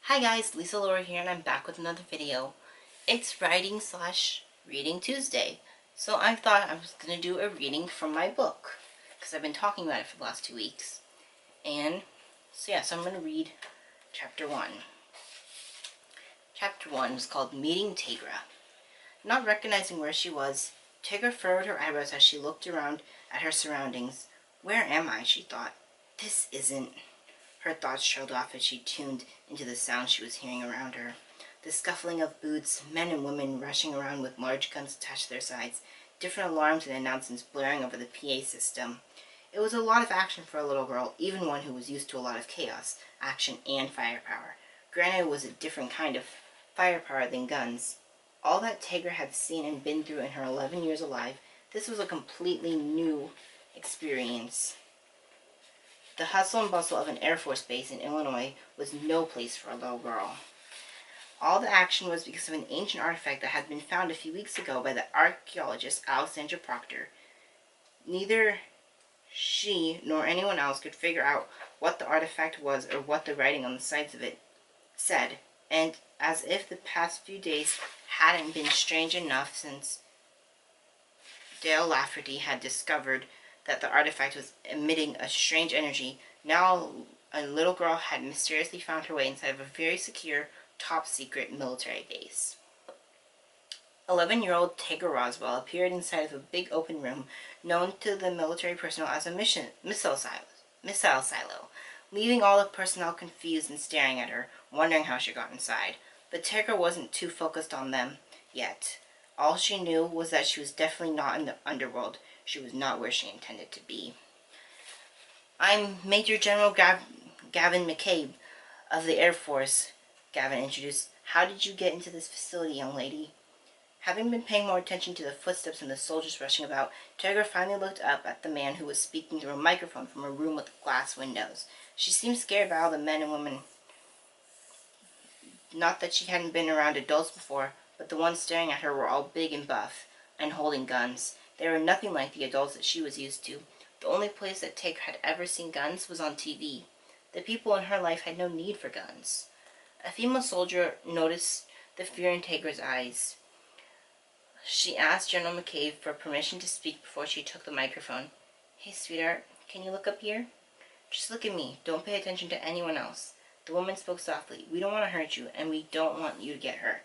Hi guys, Lisa Laura here and I'm back with another video. It's writing slash reading Tuesday. So I thought I was going to do a reading from my book because I've been talking about it for the last 2 weeks. And so I'm going to read chapter 1. Chapter 1 is called Meeting Tegra. Not recognizing where she was, Tegra furrowed her eyebrows as she looked around at her surroundings. Where am I? She thought. This isn't... Her thoughts trailed off as she tuned into the sounds she was hearing around her. The scuffling of boots, men and women rushing around with large guns attached to their sides, different alarms and announcements blaring over the PA system. It was a lot of action for a little girl, even one who was used to a lot of chaos, action, and firepower. Granted, it was a different kind of firepower than guns. All that Tegra had seen and been through in her 11 years alive, this was a completely new experience. The hustle and bustle of an Air Force base in Illinois was no place for a little girl. All the action was because of an ancient artifact that had been found a few weeks ago by the archaeologist Alexandra Proctor. Neither she nor anyone else could figure out what the artifact was or what the writing on the sides of it said, and as if the past few days hadn't been strange enough since Dale Lafferty had discovered that the artifact was emitting a strange energy, now a little girl had mysteriously found her way inside of a very secure, top-secret military base. 11-year-old Tegra Roswell appeared inside of a big open room known to the military personnel as a missile silo, leaving all the personnel confused and staring at her, wondering how she got inside. But Tegra wasn't too focused on them yet. All she knew was that she was definitely not in the underworld. She was not where she intended to be. I'm Major General Gavin McCabe of the Air Force, Gavin introduced. How did you get into this facility, young lady? Having been paying more attention to the footsteps and the soldiers rushing about, Tegra finally looked up at the man who was speaking through a microphone from a room with glass windows. She seemed scared by all the men and women. Not that she hadn't been around adults before, but the ones staring at her were all big and buff, and holding guns. They were nothing like the adults that she was used to. The only place that Tegra had ever seen guns was on TV. The people in her life had no need for guns. A female soldier noticed the fear in Tegra's eyes. She asked General McCabe for permission to speak before she took the microphone. Hey, sweetheart, can you look up here? Just look at me. Don't pay attention to anyone else. The woman spoke softly. We don't want to hurt you, and we don't want you to get hurt.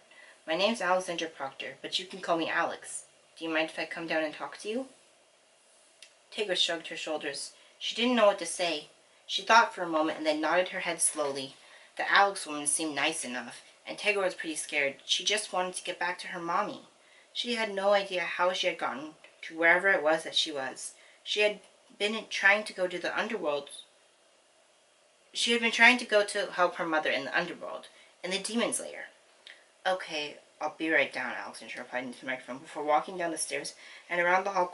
My name's Alexandra Proctor, but you can call me Alex. Do you mind if I come down and talk to you? Tegra shrugged her shoulders. She didn't know what to say. She thought for a moment and then nodded her head slowly. The Alex woman seemed nice enough, and Tegra was pretty scared. She just wanted to get back to her mommy. She had no idea how she had gotten to wherever it was that she was. She had been trying to go to the underworld. She had been trying to go to help her mother in the underworld, in the demon's lair. Okay, I'll be right down, Alexandra replied into the microphone before walking down the stairs and around the hall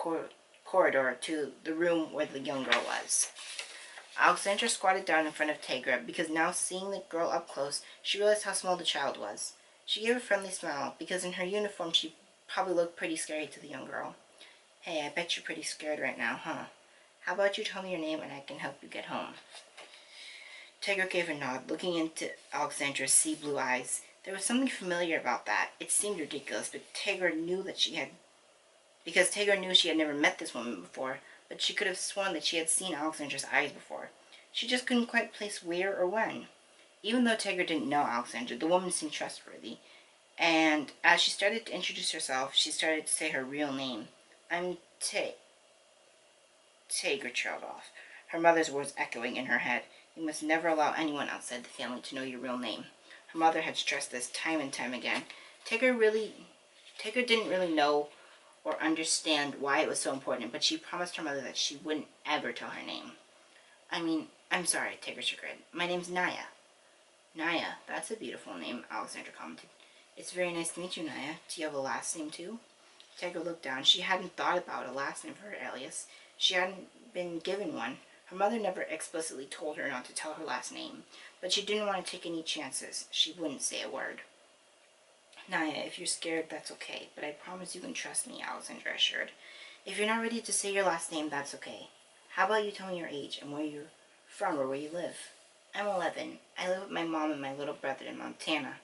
corridor to the room where the young girl was. Alexandra squatted down in front of Tegra because now seeing the girl up close, she realized how small the child was. She gave a friendly smile because in her uniform she probably looked pretty scary to the young girl. Hey, I bet you're pretty scared right now, huh? How about you tell me your name and I can help you get home? Tegra gave a nod, looking into Alexandra's sea blue eyes. There was something familiar about that. It seemed ridiculous, but Tegra knew that she had... Because Tegra knew she had never met this woman before, but she could have sworn that she had seen Alexandra's eyes before. She just couldn't quite place where or when. Even though Tegra didn't know Alexandra, the woman seemed trustworthy. And as she started to introduce herself, she started to say her real name. I'm Tegra trailed off, her mother's words echoing in her head. You must never allow anyone outside the family to know your real name. Her mother had stressed this time and time again. Tegra didn't really know or understand why it was so important, but she promised her mother that she wouldn't ever tell her name. I'm sorry, Tegra chagrined. My name's Naya. Naya, that's a beautiful name, Alexandra commented. It's very nice to meet you, Naya. Do you have a last name, too? Tegra looked down. She hadn't thought about a last name for her alias. She hadn't been given one. Her mother never explicitly told her not to tell her last name, but she didn't want to take any chances. She wouldn't say a word. Naya, if you're scared, that's okay, but I promise you can trust me, Alexandra assured. If you're not ready to say your last name, that's okay. How about you tell me your age and where you're from or where you live? I'm 11. I live with my mom and my little brother in Montana,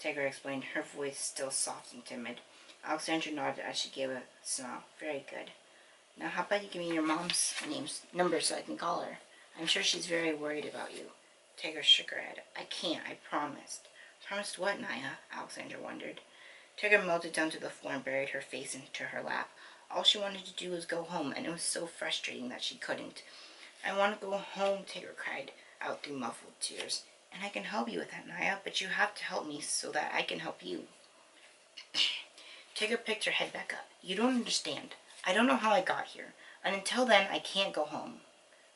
Tegra explained, her voice still soft and timid. Alexandra nodded as she gave a smile. Very good. Now how about you give me your mom's number so I can call her? I'm sure she's very worried about you. Tegra shook her head. I can't, I promised. Promised what, Naya? Alexandra wondered. Tegra melted down to the floor and buried her face into her lap. All she wanted to do was go home, and it was so frustrating that she couldn't. I want to go home, Tegra cried out through muffled tears. And I can help you with that, Naya, but you have to help me so that I can help you. Tegra picked her head back up. You don't understand. I don't know how I got here. And until then, I can't go home.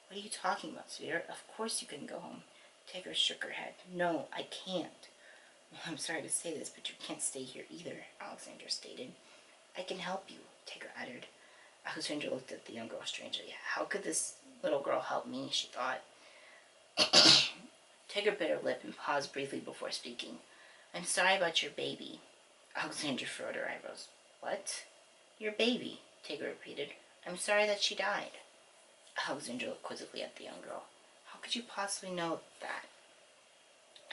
What are you talking about, sweetheart? Of course you can go home. Tegra shook her head. No, I can't. Well, I'm sorry to say this, but you can't stay here either, Alexandra stated. I can help you, Tegra uttered. Alexandra looked at the young girl strangely. How could this little girl help me, she thought. Tegra bit her lip and paused briefly before speaking. I'm sorry about your baby. Alexandra furrowed her eyebrows. What? Your baby, Tegra repeated. I'm sorry that she died. Alexandra looked quizzically at the young girl. How could you possibly know that?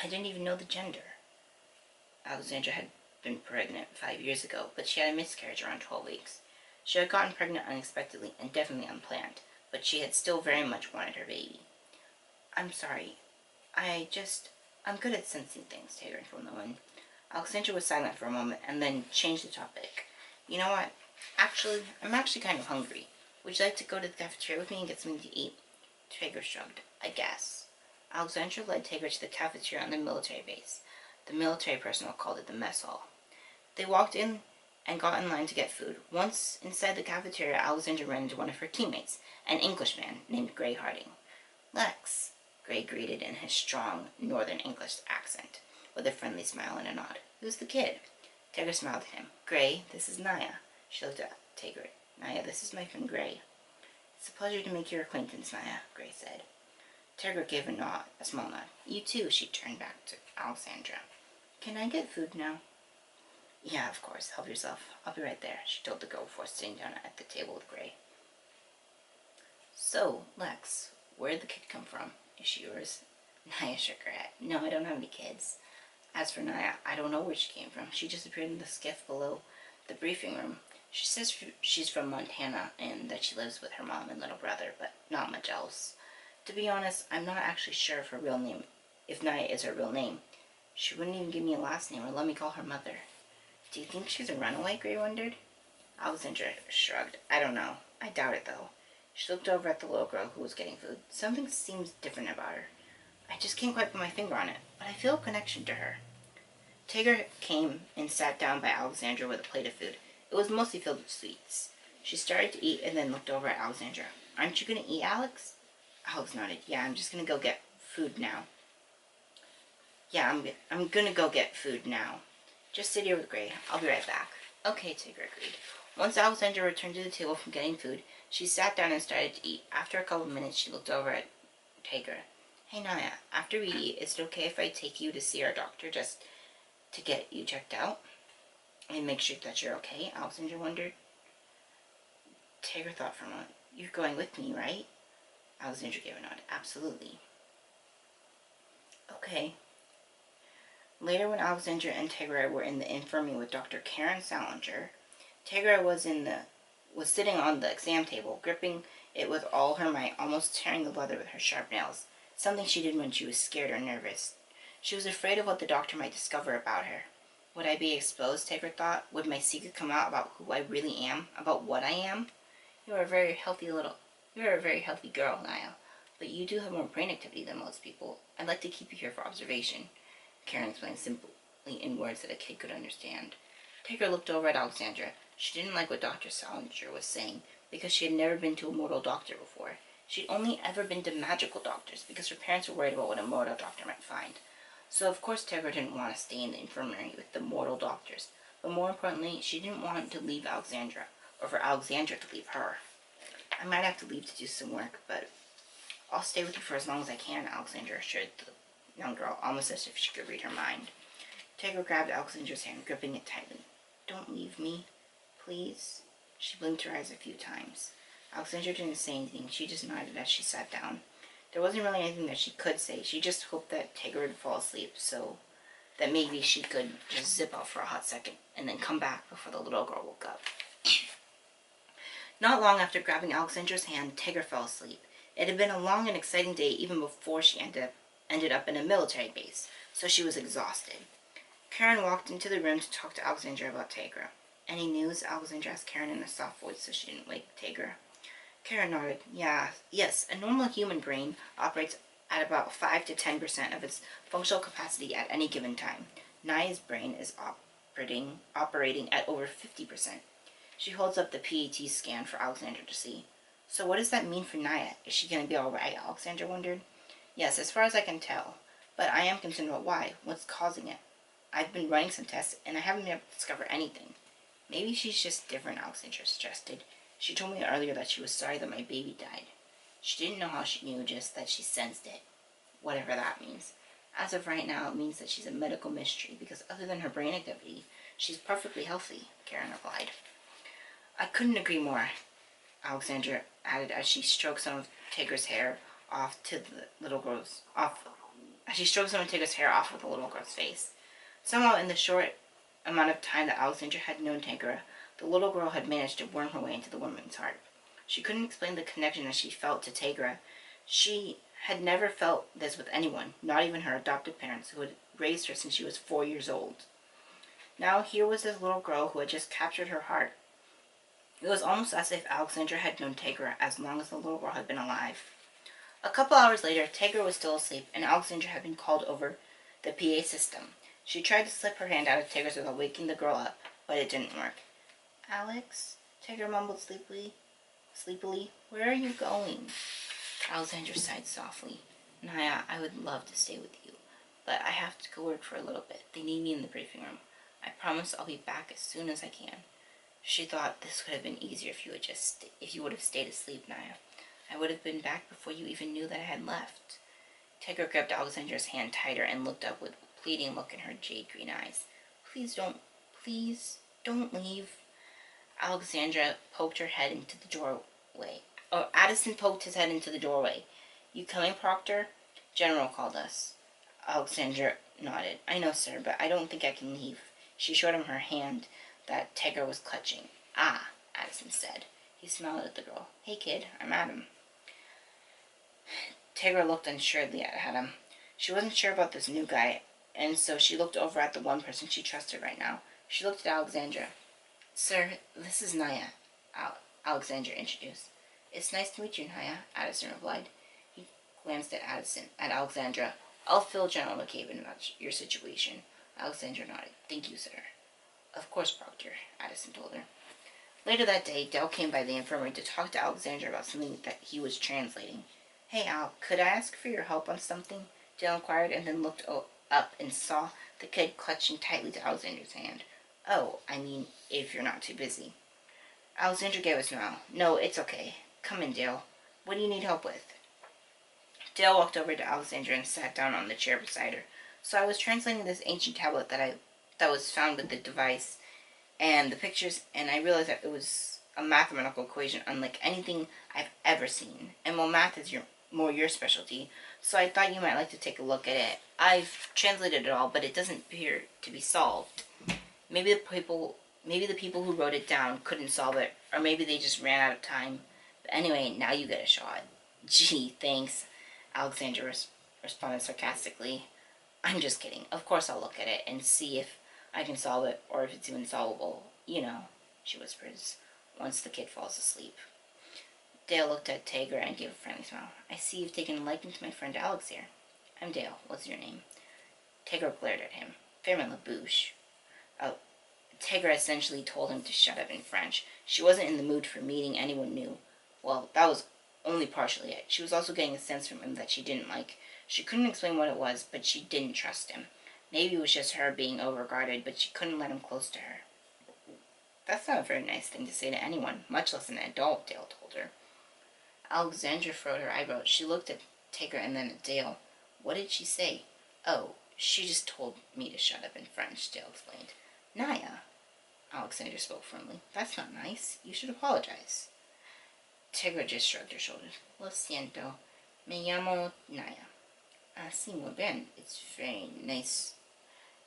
I didn't even know the gender. Alexandra had been pregnant 5 years ago, but she had a miscarriage around 12 weeks. She had gotten pregnant unexpectedly and definitely unplanned, but she had still very much wanted her baby. I'm sorry. I'm good at sensing things, Tegra informed the woman. Alexandra was silent for a moment and then changed the topic. You know what? I'm actually kind of hungry. Would you like to go to the cafeteria with me and get something to eat? Tegra shrugged. I guess. Alexandra led Tegra to the cafeteria on the military base. The military personnel called it the mess hall. They walked in and got in line to get food. Once inside the cafeteria, Alexandra ran into one of her teammates, an Englishman named Gray Harding. Lex, Gray greeted in his strong northern English accent, with a friendly smile and a nod. Who's the kid? Tegra smiled at him. Gray, this is Naya. She looked at Tegra. Naya, this is my friend Gray. It's a pleasure to make your acquaintance, Naya, Gray said. Tegra gave a small nod. You too, she turned back to Alexandra. Can I get food now? Yeah, of course. Help yourself. I'll be right there, she told the girl before sitting down at the table with Gray. So, Lex, where'd the kid come from? Is she yours? Naya shook her head. No, I don't have any kids. As for Naya, I don't know where she came from. She just appeared in the skiff below the briefing room. She says she's from Montana and that she lives with her mom and little brother, but not much else. To be honest, I'm not actually sure if her real name, if Naya is her real name. She wouldn't even give me a last name or let me call her mother. Do you think she's a runaway? Gray wondered. Alexandra shrugged. I don't know. I doubt it, though. She looked over at the little girl who was getting food. Something seems different about her. I just can't quite put my finger on it, but I feel a connection to her. Tegra came and sat down by Alexandra with a plate of food. It was mostly filled with sweets. She started to eat and then looked over at Alexandra. Aren't you going to eat, Alex? Alex nodded. Yeah, I'm just going to go get food now. I'm going to go get food now. Just sit here with Gray. I'll be right back. Okay, Tegra agreed. Once Alexandra returned to the table from getting food, she sat down and started to eat. After a couple of minutes, she looked over at Tegra. Hey, Naya, after we eat, is it okay if I take you to see our doctor just to get you checked out and make sure that you're okay? Alexandra wondered. Tegra thought for a moment. You're going with me, right? Alexandra gave a nod. Absolutely. Okay. Later, when Alexandra and Tegra were in the infirmary with Dr. Karen Salinger, Tegra was sitting on the exam table, gripping it with all her might, almost tearing the leather with her sharp nails, something she did when she was scared or nervous. She was afraid of what the doctor might discover about her. Would I be exposed, Tegra thought? Would my secret come out about who I really am, about what I am? You are a very healthy girl, Naya, but you do have more brain activity than most people. I'd like to keep you here for observation. Karen explained simply in words that a kid could understand. Tegra looked over at Alexandra. She didn't like what Dr. Salinger was saying because she had never been to a mortal doctor before. She'd only ever been to magical doctors because her parents were worried about what a mortal doctor might find. So of course Tegra didn't want to stay in the infirmary with the mortal doctors. But more importantly, she didn't want to leave Alexandra, or for Alexandra to leave her. I might have to leave to do some work, but I'll stay with you for as long as I can, Alexandra assured the young girl, almost as if she could read her mind. Tegra grabbed Alexandra's hand, gripping it tightly. Don't leave me, please. She blinked her eyes a few times. Alexandra didn't say anything. She just nodded as she sat down. There wasn't really anything that she could say. She just hoped that Tigger would fall asleep so that maybe she could just zip out for a hot second and then come back before the little girl woke up. Not long after grabbing Alexandra's hand, Tigger fell asleep. It had been a long and exciting day even before she ended up in a military base, so she was exhausted. Karen walked into the room to talk to Alexandra about Tigger. Any news? Alexandra asked Karen in a soft voice so she didn't wake Tigger. Karen nodded. Yes, a normal human brain operates at about 5 to 10% of its functional capacity at any given time. Naya's brain is operating at over 50%. She holds up the PET scan for Alexandra to see. So what does that mean for Naya? Is she going to be alright? Alexandra wondered. Yes, as far as I can tell. But I am concerned about why. What's causing it? I've been running some tests, and I haven't been able to discover anything. Maybe she's just different, Alexandra suggested. She told me earlier that she was sorry that my baby died. She didn't know how she knew, just that she sensed it. Whatever that means. As of right now, it means that she's a medical mystery, because other than her brain activity, she's perfectly healthy, Karen replied. I couldn't agree more, Alexandra added as she stroked some of Tigger's hair off to the little girl's as she stroked some of Tigger's hair off of the little girl's face. Somehow, in the short amount of time that Alexandra had known Tigger, the little girl had managed to worm her way into the woman's heart. She couldn't explain the connection that she felt to Tigger. She had never felt this with anyone, not even her adopted parents, who had raised her since she was 4 years old. Now here was this little girl who had just captured her heart. It was almost as if Alexandra had known Tigger as long as the little girl had been alive. A couple hours later, Tigger was still asleep, and Alexandra had been called over the PA system. She tried to slip her hand out of Tigger's without waking the girl up, but it didn't work. Alex? Tigger mumbled sleepily. Where are you going? Alexandra sighed softly. Naya, I would love to stay with you, but I have to go work for a little bit. They need me in the briefing room. I promise I'll be back as soon as I can. She thought this would have been easier if you would have stayed asleep, Naya. I would have been back before you even knew that I had left. Tigger grabbed Alexandra's hand tighter and looked up with a pleading look in her jade green eyes. Please don't leave. Alexandra poked her head into the doorway. Addison poked his head into the doorway. You coming, Proctor? General called us. Alexandra nodded. I know, sir, but I don't think I can leave. She showed him her hand that Tigger was clutching. Ah, Addison said. He smiled at the girl. Hey, kid, I'm Adam. Tigger looked unsuredly at Adam. She wasn't sure about this new guy, and so she looked over at the one person she trusted right now. She looked at Alexandra. Sir, this is Naya, Alexandra introduced. It's nice to meet you, Naya, Addison replied. He glanced at Alexandra. I'll fill General McCabe in about your situation. Alexandra nodded. Thank you, sir. Of course, Proctor, Addison told her. Later that day, Dell came by the infirmary to talk to Alexandra about something that he was translating. Hey, Al, could I ask for your help on something? Dell inquired, and then looked up and saw the kid clutching tightly to Alexandra's hand. Oh, I mean, if you're not too busy. Alexandra gave a smile. No, it's okay. Come in, Dale. What do you need help with? Dale walked over to Alexandra and sat down on the chair beside her. So I was translating this ancient tablet that was found with the device and the pictures, and I realized that it was a mathematical equation unlike anything I've ever seen. And while math is more your specialty, so I thought you might like to take a look at it. I've translated it all, but it doesn't appear to be solved. Maybe the people who wrote it down couldn't solve it, or maybe they just ran out of time. But anyway, now you get a shot. Gee, thanks, Alexandra responded sarcastically. I'm just kidding. Of course I'll look at it and see if I can solve it, or if it's even solvable. You know, she whispers, once the kid falls asleep. Dale looked at Tigger and gave a friendly smile. I see you've taken a liking to my friend Alex here. I'm Dale. What's your name? Tigger glared at him. Firmin LaBouche. Tigger essentially told him to shut up in French. She wasn't in the mood for meeting anyone new. Well, that was only partially it. She was also getting a sense from him that she didn't like. She couldn't explain what it was, but she didn't trust him. Maybe it was just her being overguarded, but she couldn't let him close to her. That's not a very nice thing to say to anyone, much less an adult, Dale told her. Alexandra furrowed her eyebrows. She looked at Tigger and then at Dale. What did she say? Oh, she just told me to shut up in French, Dale explained. Naya, Alexandra spoke firmly. That's not nice. You should apologize. Tigger just shrugged her shoulders. Lo siento. Me llamo Naya. Así muy bien. It's very nice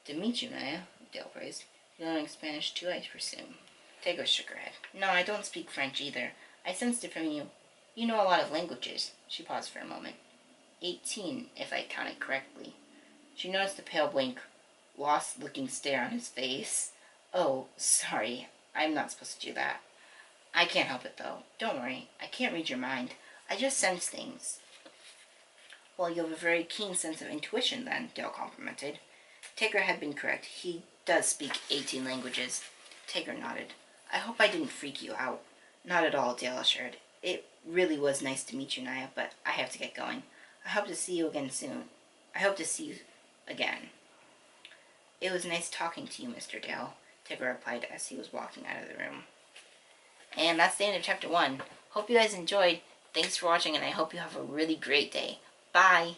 to meet you, Naya, Dale praised. You learning Spanish too, I presume. Tegra shook her head. No, I don't speak French either. I sensed it from you. You know a lot of languages. She paused for a moment. 18, if I counted correctly. She noticed the pale blank, lost-looking stare on his face. Oh, sorry. I'm not supposed to do that. I can't help it, though. Don't worry. I can't read your mind. I just sense things. Well, you have a very keen sense of intuition, then, Dale complimented. Tigger had been correct. He does speak 18 languages. Tigger nodded. I hope I didn't freak you out. Not at all, Dale assured. It really was nice to meet you, Naya, but I have to get going. I hope to see you again soon. I hope to see you again. It was nice talking to you, Mr. Dale, Tigger replied as he was walking out of the room. And that's the end of Chapter 1. Hope you guys enjoyed. Thanks for watching, and I hope you have a really great day. Bye!